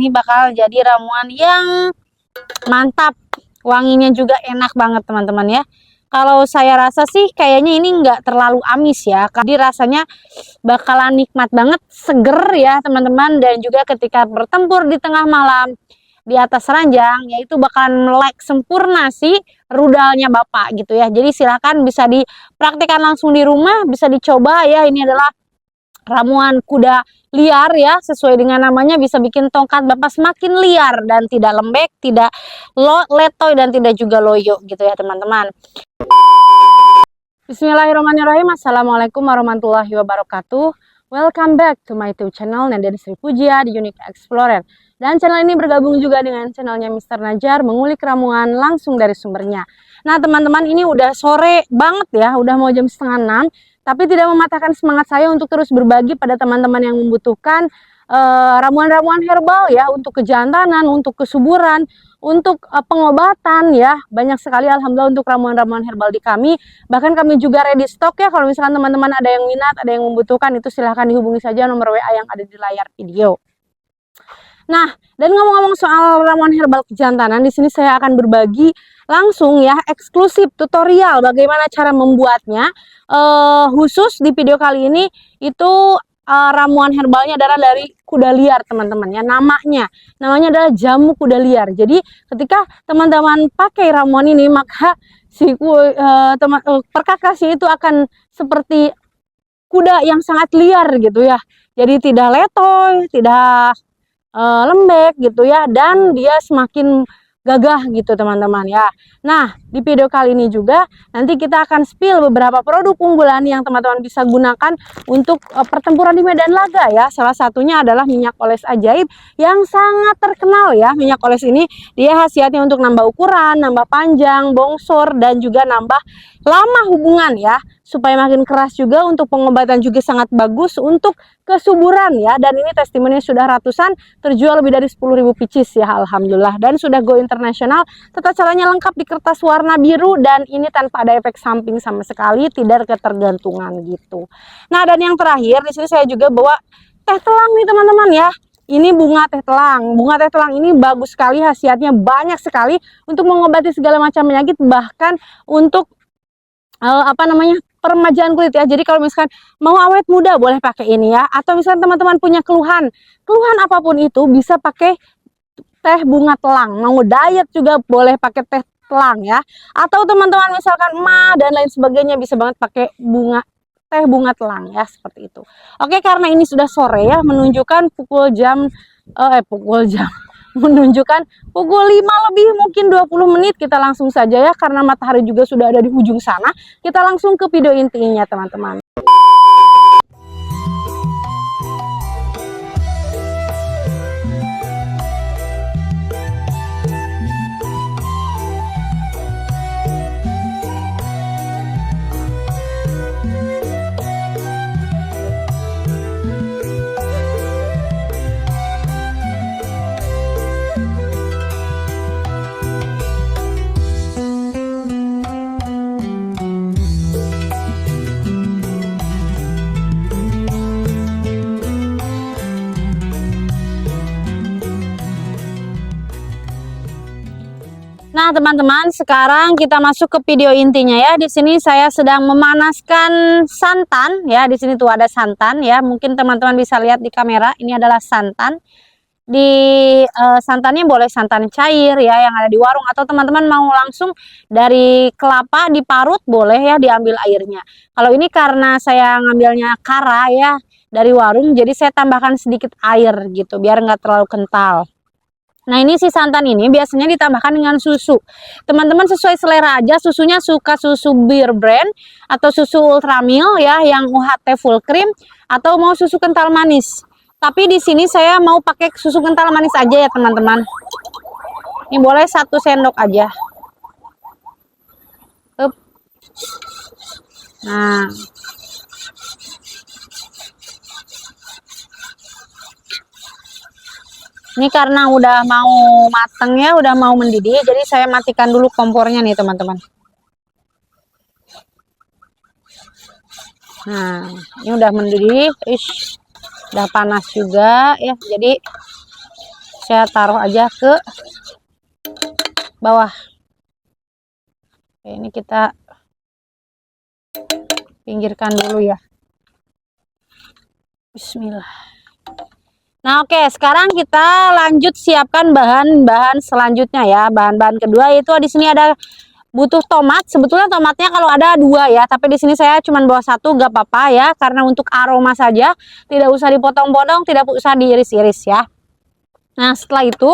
ini bakal jadi ramuan yang mantap, wanginya juga enak banget teman-teman ya. Kalau saya rasa sih kayaknya ini nggak terlalu amis ya, jadi rasanya bakalan nikmat banget, seger ya teman-teman. Dan juga ketika bertempur di tengah malam di atas ranjang, yaitu bakalan melek sempurna sih rudalnya Bapak gitu ya. Jadi silakan bisa dipraktikkan langsung di rumah, bisa dicoba ya. Ini adalah ramuan kuda liar ya, sesuai dengan namanya bisa bikin tongkat Bapak semakin liar dan tidak lembek, tidak letoy dan tidak juga loyo gitu ya teman-teman. Bismillahirrahmanirrahim. Assalamualaikum warahmatullahi wabarakatuh. Welcome back to my YouTube channel Naden Sri Pujia di Unique Explorer. Dan channel ini bergabung juga dengan channelnya Mr. Najar, mengulik ramuan langsung dari sumbernya. Nah teman-teman, ini udah sore banget ya, udah mau jam setengah 6. Tapi tidak mematahkan semangat saya untuk terus berbagi pada teman-teman yang membutuhkan ramuan-ramuan herbal ya, untuk kejantanan, untuk kesuburan, untuk pengobatan ya. Banyak sekali alhamdulillah untuk ramuan-ramuan herbal di kami. Bahkan kami juga ready stock ya, kalau misalkan teman-teman ada yang minat, ada yang membutuhkan, itu silahkan dihubungi saja nomor WA yang ada di layar video. Nah, dan ngomong-ngomong soal ramuan herbal kejantanan, di sini saya akan berbagi langsung ya, eksklusif tutorial bagaimana cara membuatnya. Khusus di video kali ini itu ramuan herbalnya adalah dari kuda liar teman-teman ya. Namanya adalah jamu kuda liar. Jadi ketika teman-teman pakai ramuan ini, maka si perkakasnya itu akan seperti kuda yang sangat liar gitu ya. Jadi tidak letoy, tidak lembek gitu ya, dan dia semakin gagah gitu teman-teman ya. Nah, di video kali ini juga nanti kita akan spill beberapa produk unggulan yang teman-teman bisa gunakan untuk pertempuran di medan laga ya. Salah satunya adalah minyak oles ajaib yang sangat terkenal ya. Minyak oles ini dia khasiatnya untuk nambah ukuran, nambah panjang, bongsor, dan juga nambah lama hubungan ya, supaya makin keras juga. Untuk pengobatan juga sangat bagus untuk kesuburan ya. Dan ini testimoni sudah ratusan, terjual lebih dari 10.000 pieces ya alhamdulillah, dan sudah go internasional. Tata caranya lengkap di kertas warna biru, dan ini tanpa ada efek samping sama sekali, tidak ketergantungan gitu. Nah, dan yang terakhir di sini saya juga bawa teh telang nih teman-teman ya. Ini bunga teh telang. Bunga teh telang ini bagus sekali, khasiatnya banyak sekali untuk mengobati segala macam penyakit, bahkan untuk peremajaan kulit ya. Jadi kalau misalkan mau awet muda boleh pakai ini ya, atau misalkan teman-teman punya keluhan apapun itu bisa pakai teh bunga telang. Mau diet juga boleh pakai teh telang ya, atau teman-teman misalkan emas dan lain sebagainya bisa banget pakai teh bunga telang ya, seperti itu. Oke, karena ini sudah sore ya, menunjukkan menunjukkan pukul 5 lebih mungkin 20 menit. Kita langsung saja ya, karena matahari juga sudah ada di ujung sana. Kita langsung ke video intinya teman-teman. Nah teman-teman, sekarang kita masuk ke video intinya ya. Di sini saya sedang memanaskan santan ya. Di sini tuh ada santan ya. Mungkin teman-teman bisa lihat di kamera. Ini adalah santan. Santannya boleh santan cair ya, yang ada di warung, atau teman-teman mau langsung dari kelapa diparut boleh ya, diambil airnya. Kalau ini karena saya ngambilnya kara ya dari warung, jadi saya tambahkan sedikit air gitu biar nggak terlalu kental. Nah, ini si santan ini biasanya ditambahkan dengan susu. Teman-teman sesuai selera aja, susunya suka susu Bear Brand atau susu Ultramilk ya, yang UHT full cream, atau mau susu kental manis. Tapi di sini saya mau pakai susu kental manis aja ya teman-teman. Ini boleh 1 sendok aja. Nah, ini karena udah mau mateng ya, udah mau mendidih, jadi saya matikan dulu kompornya nih teman-teman. Nah, ini udah mendidih, udah panas juga ya. Jadi saya taruh aja ke bawah. Oke, ini kita pinggirkan dulu ya. Bismillah. Nah, oke, sekarang kita lanjut siapkan bahan-bahan selanjutnya ya. Bahan-bahan kedua itu di sini ada butuh tomat. Sebetulnya tomatnya kalau ada 2 ya, tapi di sini saya cuma bawa 1, gak apa-apa ya, karena untuk aroma saja, tidak usah dipotong-potong, tidak usah diiris-iris ya. Nah, setelah itu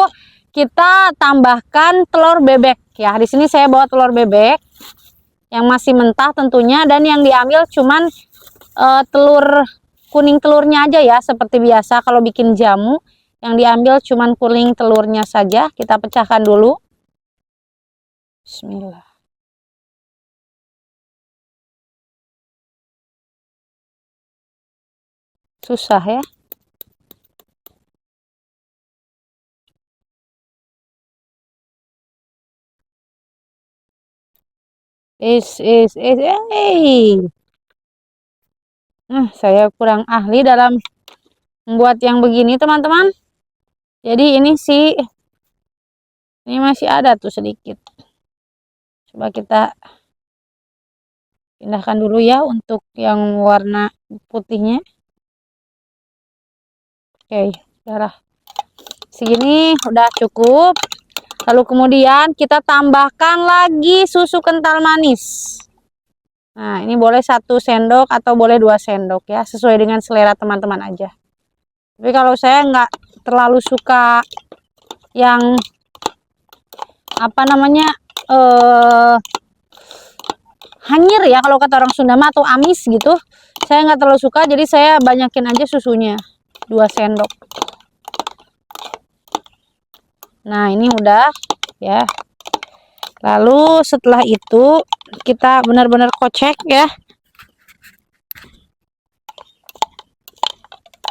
kita tambahkan telur bebek ya. Di sini saya bawa telur bebek yang masih mentah tentunya, dan yang diambil cuman telur kuning telurnya aja ya, seperti biasa kalau bikin jamu. Yang diambil cuman kuning telurnya saja. Kita pecahkan dulu. Bismillah. Susah ya. Saya kurang ahli dalam membuat yang begini teman-teman. Jadi ini masih ada tuh sedikit. Coba kita pindahkan dulu ya untuk yang warna putihnya. Oke, darah segini udah cukup. Lalu kemudian kita tambahkan lagi susu kental manis. Nah, ini boleh 1 sendok atau boleh 2 sendok ya, sesuai dengan selera teman-teman aja. Tapi kalau saya nggak terlalu suka yang apa namanya hanyir ya, kalau kata orang Sunda atau amis gitu. Saya nggak terlalu suka, jadi saya banyakin aja susunya, 2 sendok. Nah, ini udah ya. Lalu setelah itu kita benar-benar kocek ya.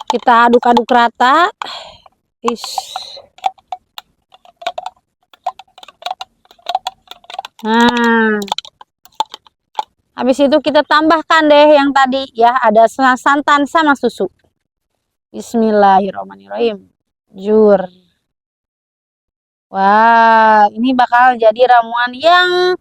Kita aduk-aduk rata. Nah, habis itu kita tambahkan deh yang tadi ya, ada santan sama susu. Bismillahirrahmanirrahim. Jur. Wah, ini bakal jadi ramuan yang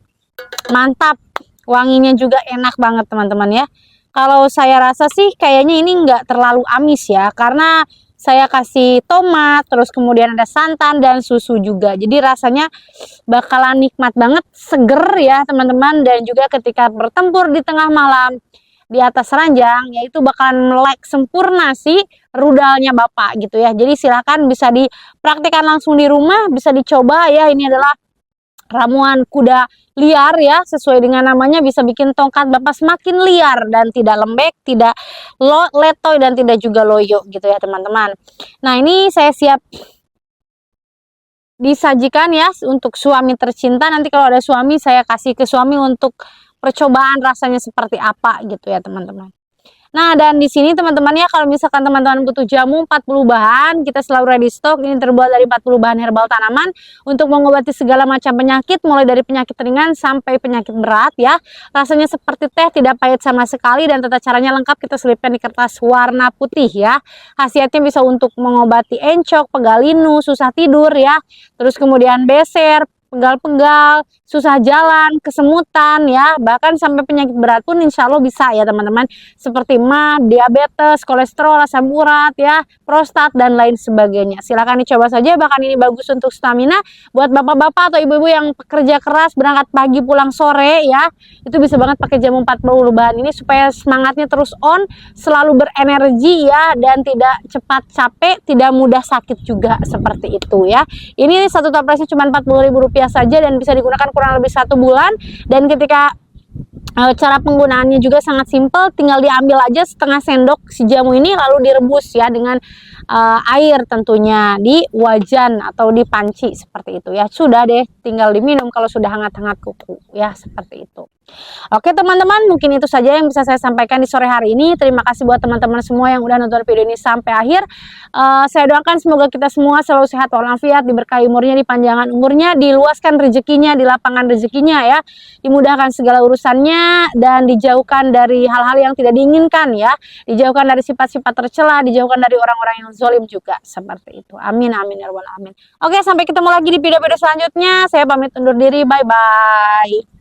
mantap. Wanginya juga enak banget teman-teman ya. Kalau saya rasa sih kayaknya ini nggak terlalu amis ya, karena saya kasih tomat, terus kemudian ada santan dan susu juga. Jadi rasanya bakalan nikmat banget, seger ya teman-teman. Dan juga ketika bertempur di tengah malam di atas ranjang, yaitu bakalan melek sempurna sih rudalnya Bapak gitu ya. Jadi silakan bisa dipraktikkan langsung di rumah, bisa dicoba ya. Ini adalah ramuan kuda liar ya, sesuai dengan namanya, bisa bikin tongkat Bapak semakin liar dan tidak lembek, tidak letoy dan tidak juga loyo gitu ya teman-teman. Nah, ini saya siap disajikan ya untuk suami tercinta. Nanti kalau ada suami saya kasih ke suami untuk percobaan rasanya seperti apa gitu ya teman-teman. Nah, dan di sini teman-teman ya, kalau misalkan teman-teman butuh jamu 40 bahan, kita selalu ready stock. Ini terbuat dari 40 bahan herbal tanaman untuk mengobati segala macam penyakit, mulai dari penyakit ringan sampai penyakit berat ya. Rasanya seperti teh, tidak pahit sama sekali, dan tata caranya lengkap, kita selipkan di kertas warna putih ya. Khasiatnya bisa untuk mengobati encok, pegalinu, susah tidur ya. Terus kemudian beser, pegal-pegal, susah jalan, kesemutan ya, bahkan sampai penyakit berat pun insya Allah bisa ya teman-teman, seperti mah, diabetes, kolesterol, asam urat ya, prostat dan lain sebagainya. Silakan dicoba saja, bahkan ini bagus untuk stamina buat bapak-bapak atau ibu-ibu yang pekerja keras, berangkat pagi pulang sore ya, itu bisa banget pakai jamu 40 bahan ini supaya semangatnya terus on, selalu berenergi ya, dan tidak cepat capek, tidak mudah sakit juga, seperti itu ya. Ini satu toplesnya cuma Rp40.000 saja dan bisa digunakan kurang lebih 1 bulan. Dan ketika cara penggunaannya juga sangat simpel, tinggal diambil aja setengah sendok si jamu ini, lalu direbus ya dengan air tentunya di wajan atau di panci seperti itu ya. Sudah deh, tinggal diminum kalau sudah hangat-hangat kuku ya, seperti itu. Oke teman-teman, mungkin itu saja yang bisa saya sampaikan di sore hari ini. Terima kasih buat teman-teman semua yang udah nonton video ini sampai akhir. Saya doakan semoga kita semua selalu sehat walafiat, diberkahi umurnya, dipanjangkan umurnya, diluaskan rezekinya, dilapangkan rezekinya ya, dimudahkan segala urusannya, dan dijauhkan dari hal-hal yang tidak diinginkan ya, dijauhkan dari sifat-sifat tercela, dijauhkan dari orang-orang yang zalim juga, seperti itu. Amin amin ya rabbal alamin. Oke, sampai ketemu lagi di video-video selanjutnya. Saya pamit undur diri, bye bye.